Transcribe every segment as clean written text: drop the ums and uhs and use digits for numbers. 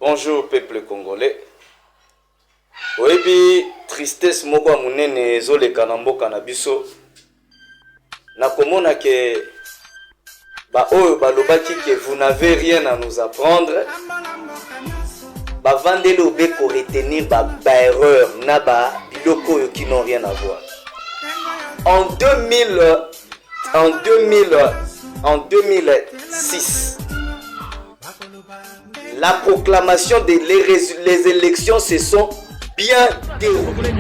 Bonjour peuple congolais. Oyebi tristesse moko ya munene ezoleka na mboka na biso. Nakomona ke ba oyo balobaki que vous n'avez rien à nous apprendre. Ba vandeli obeko retenir ba erreur na ba biloko yo qui n'ont rien à voir. En 2006, la proclamation les élections se sont bien déroulées.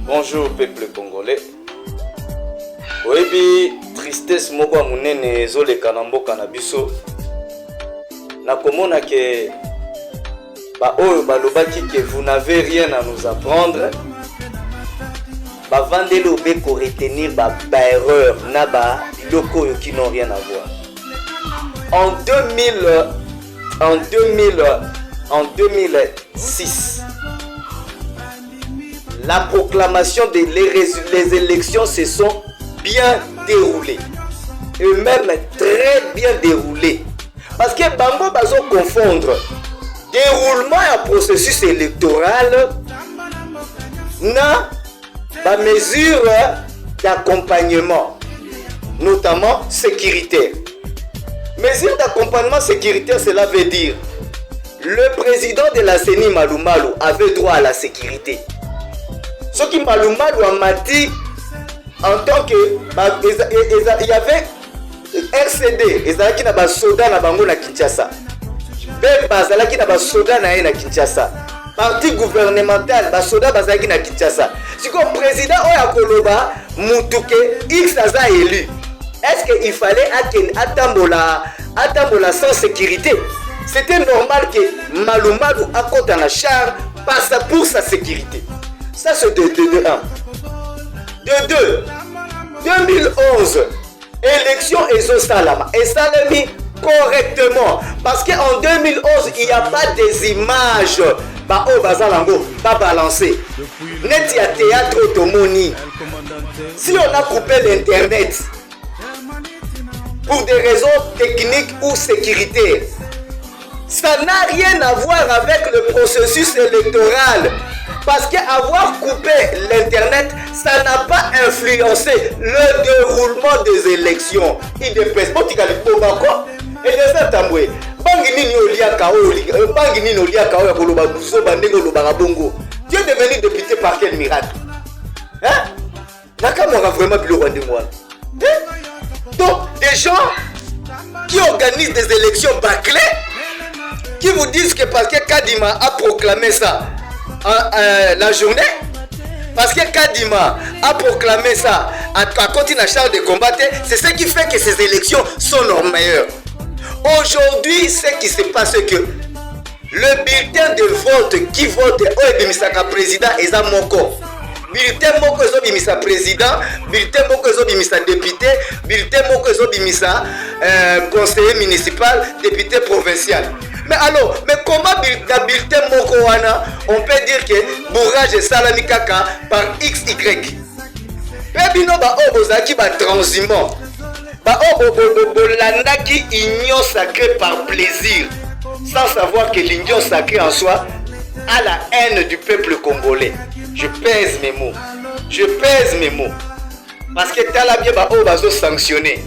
Bonjour peuple congolais. Oyebi tristesse moko ya munene ezoleka na mboka na biso. Nakomona ke ba oyo balobaki que vous n'avez rien à nous apprendre. Ba vandeli obeko retenir ba erreur na ba biloko yo qui n'ont rien à voir. En 2006, la proclamation les élections se sont bien déroulées. Et même très bien déroulées. Parce que Bango bazo confondre déroulement et processus électoral na ba mesure d'accompagnement, notamment sécuritaire. Mesure d'accompagnement sécuritaire, cela veut dire le président de la CENI Malou Malou avait droit à la sécurité. Ce qui Malou Malou m'a dit en tant que il y avait RCD, ezalaki na ba soda na bango na Kinshasa. Bemba ezalaki na ba soda na na Kinshasa. Parti gouvernemental ba soda bazalaki na Kinshasa. Siko président oya koloba mutuke X aza élu. Est-ce qu'il fallait attendre sans sécurité? C'était normal que Malou Malou accote en char passe pour sa sécurité. Ça c'est de 1. De 2, 2011, élection Ezo Salama. Et Salami correctement. Parce qu'en 2011, il n'y a pas des images. Bah, oh, Bazalango, pas balancé. Net, il y a théâtre automoni. Si on a coupé l'internet, pour des raisons techniques ou sécuritaires, ça n'a rien à voir avec le processus électoral. Parce qu'avoir coupé l'internet, ça n'a pas influencé le déroulement des élections. Il ne pèse pas quoi. Et les Atamboué, Dieu est devenu député par quel miracle? Hein? Nakamura vraiment plus loin de moi. Donc, des gens qui organisent des élections bâclées, qui vous disent que parce que Kadima a proclamé ça la journée, parce que Kadima a proclamé ça à côté de la charge de combattre, c'est ce qui fait que ces élections sont nos meilleures. Aujourd'hui, ce qui se passe, c'est que le bulletin de vote qui vote Oebimisaka président et moko. Bulletin moko ezobimisa président, bulletin moko ezobimisa député, bulletin moko ezobimisa conseiller municipal, député provincial. Mais alors, mais comment bulletin moko wana, on peut dire que bourrage est salami kaka par XY. Pebino ba obozaki ba transhumant. Ba obolandaki union sacrée par plaisir, sans savoir que l'union sacrée en soi a la haine du peuple congolais. Je pèse mes mots. Je pèse mes mots. Parce que tala bien ba o bazo sanctionner.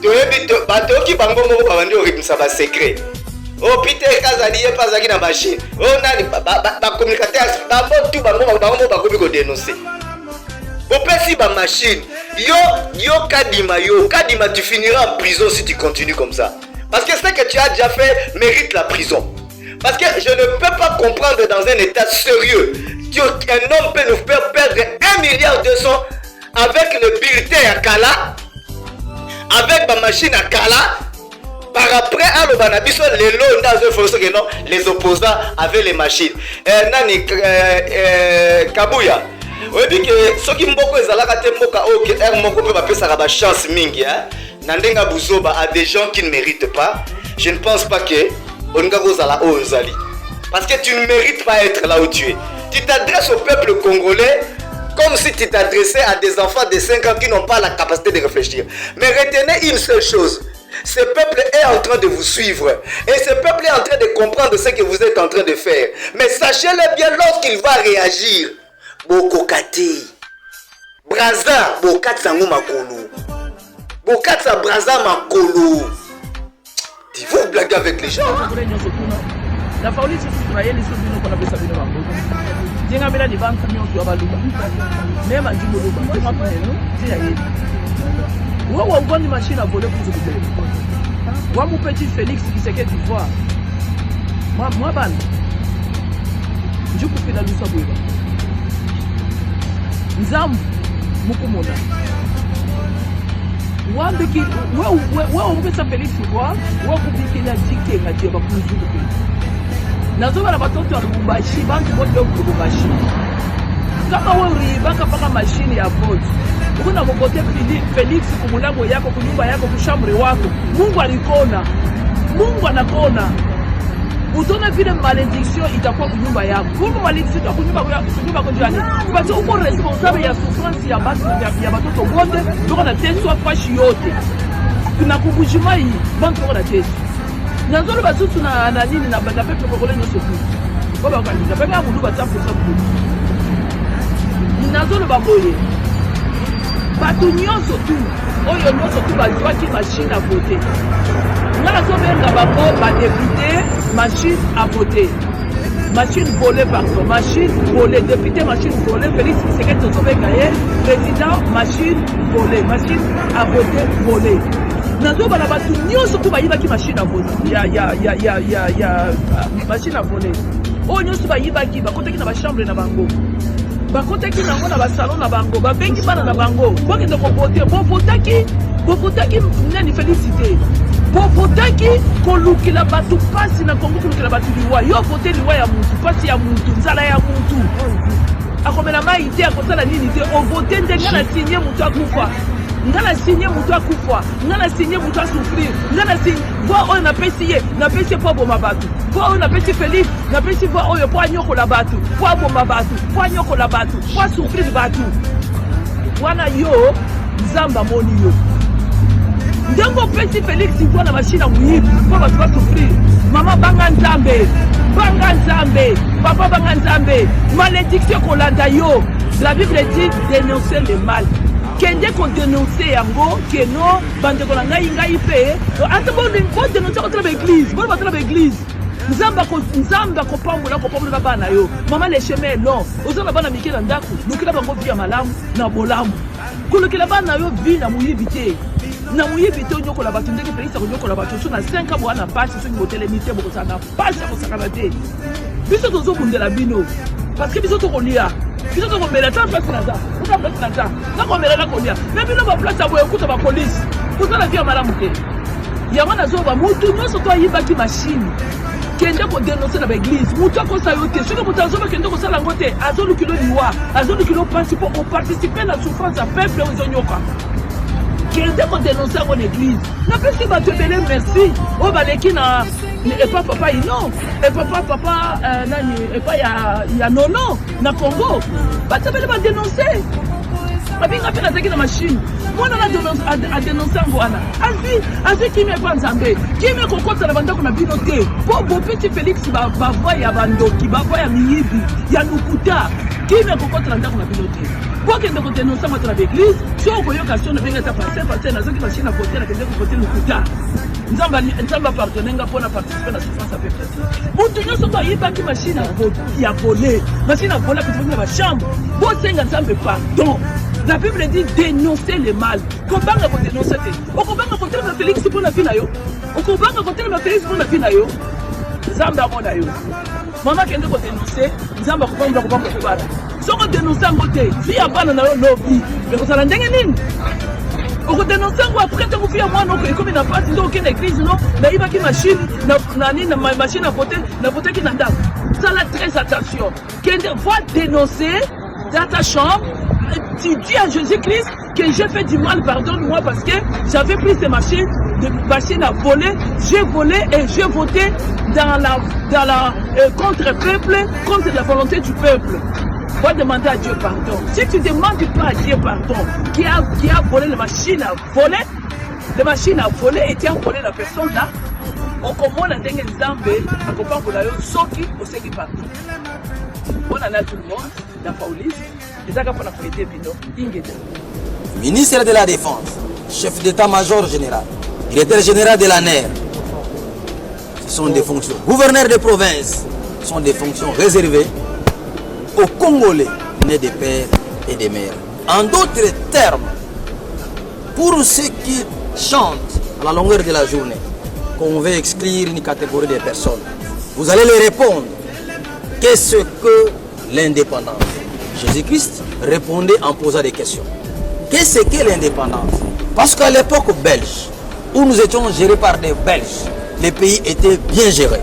Toki bango moko babandi orimisa ba secret. Oh Peter Kazali ye pasaki na machine. Oh nani ba communicateur ba tout bango ba komi ko dénoncer. Opesi ba machine. Yo Kadima tu finiras en prison si tu continues comme ça. Parce que ce que tu as déjà fait mérite la prison. Parce que je ne peux pas comprendre dans un état sérieux qu'un homme peut nous faire perdre 1,2 milliard avec le bulletin à Kala, avec ma machine à Kala, par après à l'Obanabiso, les opposants avaient les machines. Nani Kabuya. Oui, que ceux qui m'ont ezalaka te mboka o que er moko peut pas ça ba chance mingi hein. Nandenga buzoba à des gens qui ne méritent pas. Je ne pense pas que onga kozala o ezali. Parce que tu ne mérites pas être là où tu es. Tu t'adresses au peuple congolais comme si tu t'adressais à des enfants de 5 ans qui n'ont pas la capacité de réfléchir. Mais retenez une seule chose. Ce peuple est en train de vous suivre. Et ce peuple est en train de comprendre ce que vous êtes en train de faire. Mais sachez-le bien lorsqu'il va réagir. Bokokati Braza Bokatsa Makolo Bokatsa Braza Makolo. Tu veux blaguer avec les gens? La police israélienne est sur nous qu'on a besoin de nous. J'ai ngabela di bantu nyo tu abaluba. Nema njimuluba. Tu mapone no? Ti yaye. Wo ngondi machine a volé pour se couper. Wa mon petit Félix qui sait que tu vois. Moi ban. Je coupe la lusa boiba. Nzam mukumona. Wambeki wa ongeza Félix kwa wa kubikila dike ngati ba kuzuku. Nazoba na batoto wa Lubumbashi bantu bote wa Lubumbashi. Kama wewe ulibaka paka mashine ya vote. Kuna mkote Félix kumulango yako kunyumba yako kushamri wako. Mungu alikona. Mungu anakona. Utona vile malédiction itakuwa kunyumba yako. Kuna malédiction itakuwa kunyumba kwa jirani. Parce que uko responsable ya souffrance ya batoto wote, ndio na teswa fashi yote. Tunakubujima hii bantu wako na teswa. Nazolo basutu na nini na pepe kokole nyoso tu. Baba kanisa pepe amudu batafu sabu. Nazolo baboye. Batu nyonso tu. Oyo nyonso tu bazwa ki machine à voter. Ngala so benga bako ba député machine à voter. Machine volée pardon, machine volée, député machine volée, Félix Tshisekedi Tshombe président machine volée, machine à voter volée. Nazo bala batu nyonso ko bayiba ki machine à voter. Ya machine à voler. O nyonso bayiba ki bakoteki na ba chambre na bango. Bakoteki nango na ba salon na bango, ba bengi bana na bango. Bo kende ko voter, bo votaki nani félicité. Bo votaki ko lukila batu pasi na Kongo ko lukila batu liwa. Yo voter liwa ya mutu, pasi ya mutu, nzala ya mutu. Akomela mai te akosala nini te o voter ndenga na signer mutu akufa. Ngana signer mutu akufa, ngana signer mutu souffrir, ngana signer voix on a pesi po boma batu. Voix on a pesi Félix, na pesi voix oyo po anyoko la batu, po boma batu, po anyoko la batu, po souffrir batu. Wana yo Nzamba moni yo. Ndengo pesi Félix voix na machine à muyibi, po batu va souffrir. Maman banga Nzambe, papa banga Nzambe. Malédiction kolanda yo. La Bible dit dénoncer le mal. Kende ko dénoncer yango keno bande ko ngai pe atabo ko dénoncer contre l'église bon battre l'église nzamba ko pambola bana yo mama les chemins long ozona bana mikela ndako lukila bango via malamu na bolamu kulukila bana yo vi na muyibite onyoko la batu ndenge pelisa onyoko la batu so na 5 ans bwana passe so ni hotel limité boko sana passe ko sakana te biso tozo bundela bino parce que biso to kolia biso to komela ta place na za na komela na kolia mais bino ba place abo ekuta ba police kozala via malamu te yango nazo ba mutu nyonso to ayiba ki machine kende kodénoncer na baéglise moto akosa yo te soki moto azobakende kosala yango te azolukilo liwa azolukilo mpasi mpo oparticipe na souffrance ya peuple oyo ezonyoka kende kodénoncer yango na église napesi bato ebele merci oyo baleki na epa papa ino papa nani epa ya nono na Congo bato ebele badénoncer babinga mpe nazalaki na machine mwana adénonce yango wana azwi kimi epa nzambe kimi ekokota na bandako na bino te mpo bopeti félix bavwa ya bandoki bavwa ya miyibi ya lukuta kimi ekokota na ndako na bino te mpo akende kodénonce yango ata na baéglise so okoyoka so nabenga ata paster nazoki machine na vote nakende kovote lukuta nzambe apardone nga mpona participe na souffrance ya peuple motu nyonso to ayibaki machine ya vole machine ya vole akotibaki na bachambre bosenga nzambe pardon. La Bible dit dénoncer le mal. Kobanga ko dénoncer te. Okobanga ko tela Félix pour la vie na yo. Okobanga ko tela Félix pour la vie na yo. Nzamba mona yo. Mama kende ko dénoncer, nzamba ko banga ko bana. Soko dénoncer ngote, fi abana na yo lobby. Mais ko sala ndenge nini? Oko dénoncer ngo après te ko fi mwana ko ekomi na parti ndo okende église non, na iba ki machine na nini na machine à voter ki na ndako. Sala très attention. Kende va dénoncer dans ta chambre. Tu dis à Jésus-Christ que j'ai fait du mal, pardonne-moi parce que j'avais pris ces machines à voler, j'ai volé et j'ai voté dans la contre-peuple, contre la volonté du peuple. Va demander à Dieu pardon. Si tu ne demandes pas à Dieu pardon, qui a volé les machines à voler et tu as volé la personne là, on commence à tenir Zambé, à comprendre que l'ailleurs, sauf qui au qui pardon. On en a tout le monde, la police. Ministre de la Défense, chef d'état-major général, directeur général de la NER, ce sont des fonctions. Gouverneur de province, ce sont des fonctions réservées aux Congolais nés des pères et des mères. En d'autres termes, pour ceux qui chantent à la longueur de la journée qu'on veut exclure une catégorie de personnes, vous allez leur répondre qu'est-ce que l'indépendance? Jésus-Christ répondait en posant des questions. Qu'est-ce que l'indépendance? Parce qu'à l'époque belge, où nous étions gérés par des Belges, le pays était bien géré.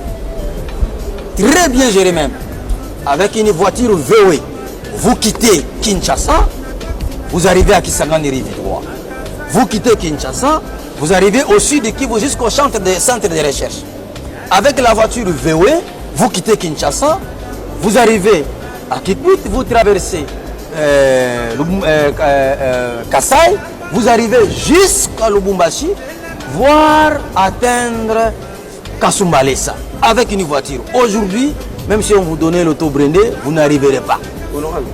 Très bien géré même. Avec une voiture VW, vous quittez Kinshasa, vous arrivez à Kisangani rive droit. Vous quittez Kinshasa, vous arrivez au sud de Kivu jusqu'au centre de recherche. Avec la voiture VW, vous quittez Kinshasa, vous arrivez à Kikwit, vous traversez Kassai, vous arrivez jusqu'à Lubumbashi, voire atteindre Kasumbalesa avec une voiture. Aujourd'hui, même si on vous donnait l'auto brindé, vous n'arriverez pas.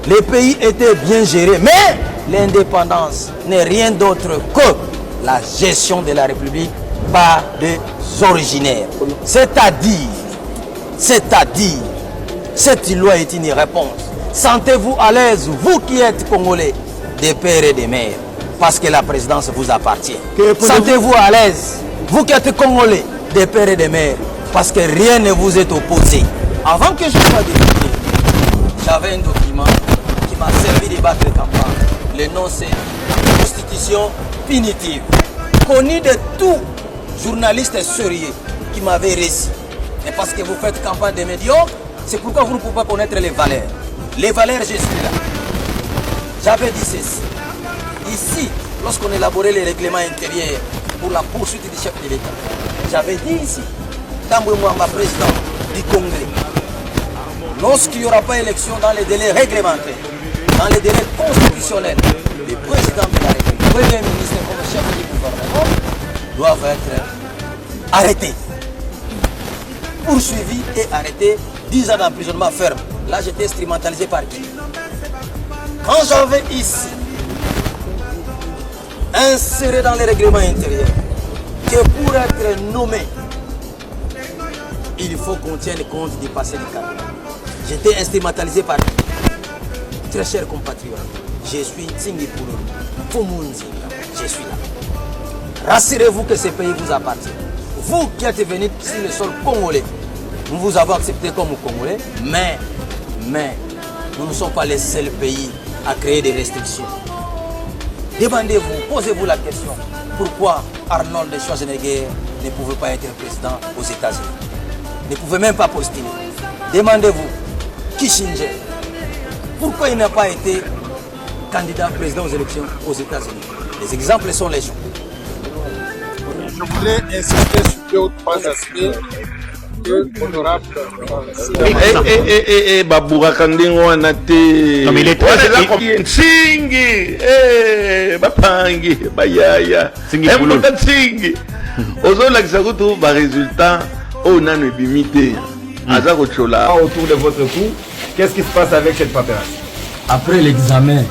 Les pays étaient bien gérés, mais l'indépendance n'est rien d'autre que la gestion de la République par des originaires. C'est-à-dire, cette loi est une réponse. Sentez-vous à l'aise, vous qui êtes Congolais, des pères et des mères, parce que la présidence vous appartient. Sentez-vous à l'aise, vous qui êtes Congolais, des pères et des mères, parce que rien ne vous est opposé. Avant que je sois député, j'avais un document qui m'a servi de battre campagne. Le nom c'est Constitution punitive, connu de tout journaliste sérieux qui m'avait réussi. Et parce que vous faites campagne de médiocres, c'est pourquoi vous ne pouvez pas connaître les valeurs. Les valeurs, je suis là. J'avais dit ceci. Ici, lorsqu'on élaborait les règlements intérieurs pour la poursuite du chef de l'État, j'avais dit ici, Tamboué Mwamba, président du Congrès, lorsqu'il n'y aura pas élection dans les délais réglementaires, dans les délais constitutionnels, les présidents de la République, le Premier ministre comme chef du gouvernement, doivent être arrêtés, poursuivis et arrêtés, 10 ans d'emprisonnement ferme. Là, j'étais instrumentalisé par qui? Quand j'avais ici inséré dans les règlements intérieurs que pour être nommé, il faut qu'on tienne compte du passé du candidat. J'étais instrumentalisé par qui? Très chers compatriotes, je suis Tsingi Poulou, je suis là. Rassurez-vous que ce pays vous appartient. Vous qui êtes venus sur le sol congolais, nous vous avons accepté comme Congolais, mais nous ne sommes pas les seuls pays à créer des restrictions. Demandez-vous, posez-vous la question, pourquoi Arnold Schwarzenegger ne pouvait pas être président aux États-Unis? ne pouvait même pas postuler. Demandez-vous, Kissinger, pourquoi il n'a pas été candidat président aux élections aux États-Unis? Les exemples sont légion. Je voulais insister sur deux aspects que l'honorable. Babouraka ndingo wana te. Non mais il est Nsingi. Bapangi, bayaya. Nsingi. Ozolakisa kutu ba résultat on a ne bimité. Azako chola. Autour de votre cou, qu'est-ce qui se passe avec cette paperasse? Après l'examen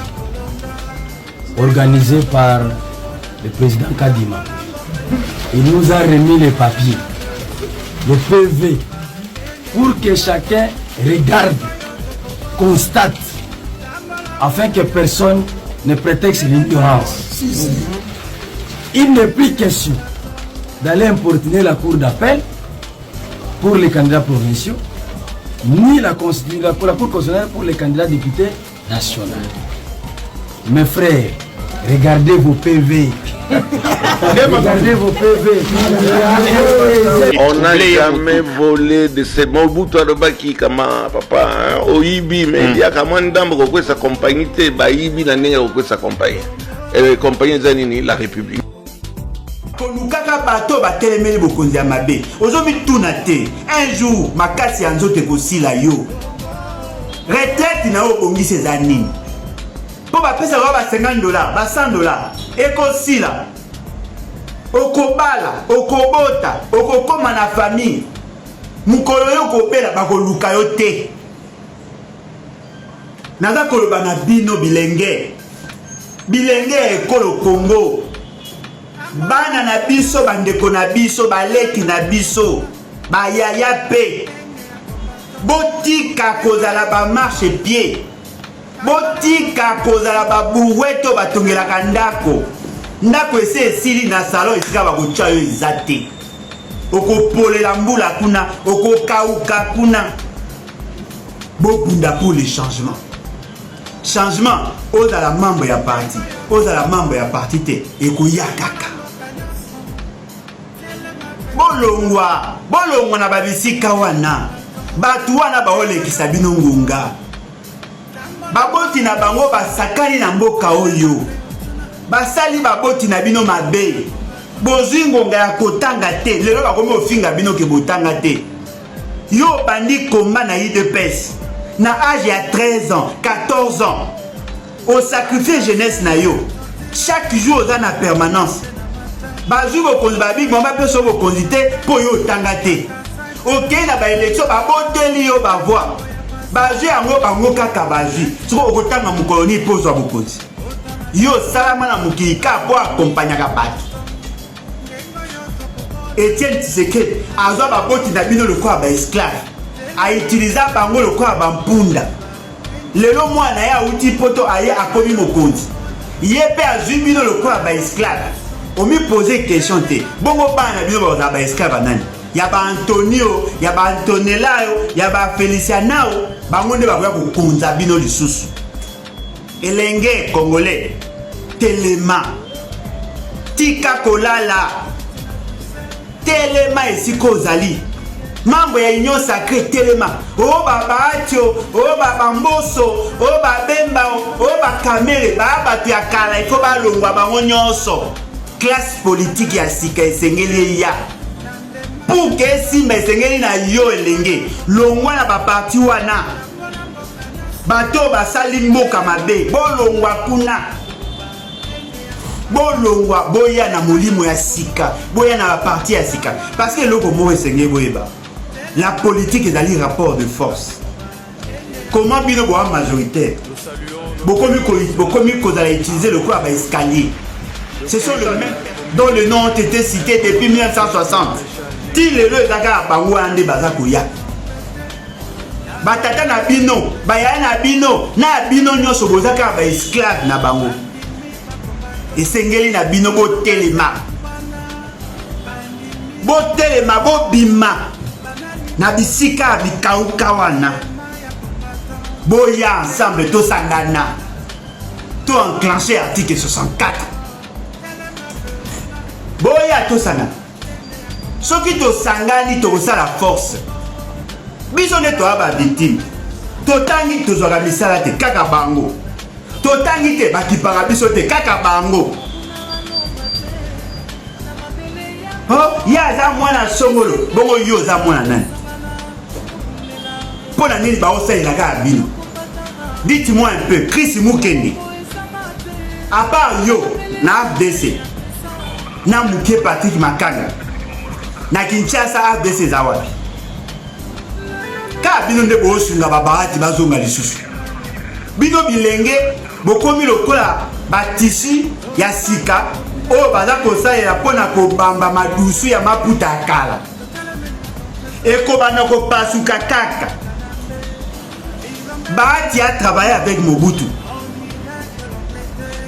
organisé par le président Kadima, il nous a remis les papiers, le PV, pour que chacun regarde, constate, afin que personne ne prétexte l'ignorance. Il n'est plus question d'aller importuner la cour d'appel pour les candidats provinciaux, ni pour la cour constitutionnelle pour les candidats députés nationaux. Mes frères, regardez vos PV. Regardez vos PV. On n'a jamais volé de ces Mobutu Adobaki kama papa Oibi mais il y a comme un dame qui sa compagnie te Baibi na nenga qui sa compagnie et compagnie zanini la République. Kolukaka bato batelemeli bokonzi ya mabe ozomi tuna te un jour makasi ya nzoto ekosila yo retraite na yo obongisi eza nini mpo bapesa yo ba $50 ba $100 ekosila okobala okobota okokoma na famille mukolo yo kobela bakoluka yo te naza koloba na bino bilenge ekolo Congo bana na biso bandeko na biso baleki na biso bayaya pe botika kozala ba marche pied botika kozala ba buweto batongelaka ndako ese esili na salon esika bakotya yo eza te okopolela mbula kuna okokauka kuna bobunda pour le changement ozala membre ya parti te ekoya kaka bolongwa na babisika wana bato wana baolekisa bino ngunga baboti na bango basakani na mboka oyo basali baboti na bino mabe bozwi ngonga ya kotanga te lelo bakomi ofinga bino ke botanga te yo bandi komba na UDPS na âge ya 13 ans 14 ans au sacrifice jeunesse na yo chaque jour oza na permanence bazwi bokonzi babigi mama mpe so bokonzi te mpo yo otanga te okei na baélektio baboteli yo bavoi bazwi yango bango kaka bazwi soko okotanga mokolo nini mpo ozwa bokonzi yo osalama na mokili kaka mpo akompanyaka bato Etienne Tshisekedi azwa baboti na bino lokola baesclave autiliza bango lokola bampunda lelo mwana ye auti poto aye akomi mokonzi ye mpe azwi bino lokola baesclave omi pose question te bongo bana bino bazala baesclave nani ya baantonio ya baantonelayo ya bafelicianao bango nde bakoya kokonza bino lisusu elenge congolais telema tika kolala telema esika ozali mambo ya union sacré telema o babatio o babamboso o babemba o bakamere bato ya kala ifo balongwa bango nyonso classe politique ya sika esengeli ya pour que esimba esengeli na yo elenge longwa na baparti wana bato basali mboka mabe bolongwa kuna bolongwa boya na molimo ya sika boya na baparti ya sika parce que loko moko esengeli boyeba la politique ezali rapport de force comment bino boa majoritaire bokomi kozala utiliser le quoi escalier ce sont le même dont le nom ont été cités depuis 1960 ti lelo ezaka bango ande baza koya batata na bino bayaya na bino nyonso bozaka ba esclave na bango esengeli na bino botelema bobima na bisika bikauka wana boya ensemble tosangana to enclencher article 64 boya tosangana soki tosangani tokosala force biso nde toa bavictime totangi tozwaka misala te kaka bango totangi te bakipaka biso te kaka bango ye aza mwana songolo bongo yo oza mwana nani mpo na nini baosalelaka ya bino dites-moi un peu Chris Mukende à part yo na FDC na muke Patrick Makanga na Kinshasa FDC eza wapi ka bino nde boosunga babarati bazonga lisusu bino bilenge bokomi lokola batisi ya sika oyo baza kosalela mpona kobamba madusu ya maputa ya kala ekobanda kopasuka kaka. Bahati a travaillé avec Mobutu.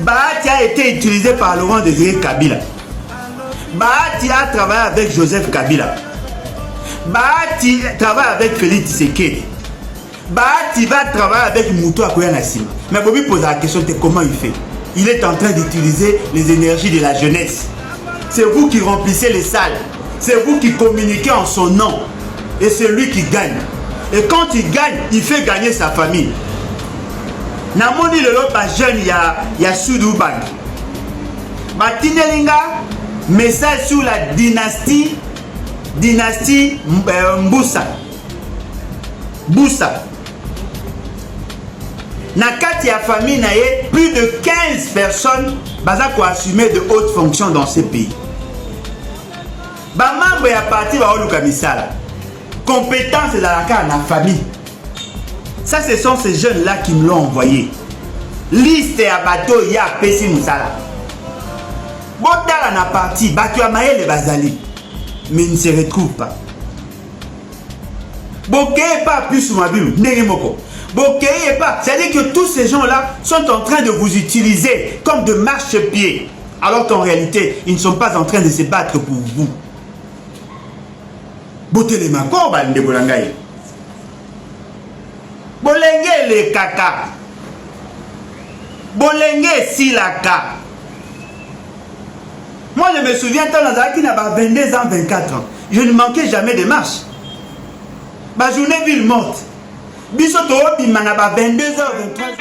Bahati a été utilisé par Laurent Désiré Kabila. Bahati a travaillé avec Joseph Kabila. Bahati travaille avec Félix Tshisekedi. Bahati va travailler avec Moutou Akoya Nassima. Mais vous lui posez la question de comment il fait. Il est en train d'utiliser les énergies de la jeunesse. C'est vous qui remplissez les salles. C'est vous qui communiquez en son nom. Et c'est lui qui gagne. Et quand il gagne, il fait gagner sa famille. Namoni le lot pas jeune, il y a Soudou Bank. Batinelinga, message sur la dynastie Mboussa. Boussa. Nakati ya famille naye, plus de 15 personnes baza ko assumer de hautes fonctions dans ce pays. Ba membre ya parti ba oluka misala. Compétence dans la carte de la famille. Ça, ce sont ces jeunes-là qui me l'ont envoyé. Liste à bateau, il y a Pessi Moussala. Botala na parti, Batou Amaye les Bazali. Mais ils ne se retrouvent pas. Bokeye pas plus sur ma bulle, Nérimoko. Bokeye pas. C'est-à-dire que tous ces gens-là sont en train de vous utiliser comme de marche-pieds. Alors qu'en réalité, ils ne sont pas en train de se battre pour vous. Botele makor balinde bolangai. Bolenge le kaka. Bolenge silaka. Moi je me souviens quand Nazaki n'a pas 22 ans, 24 ans. Je ne manquais jamais de marche. Ma journée ville morte. Bisoto bimana ba 22 h 23 h.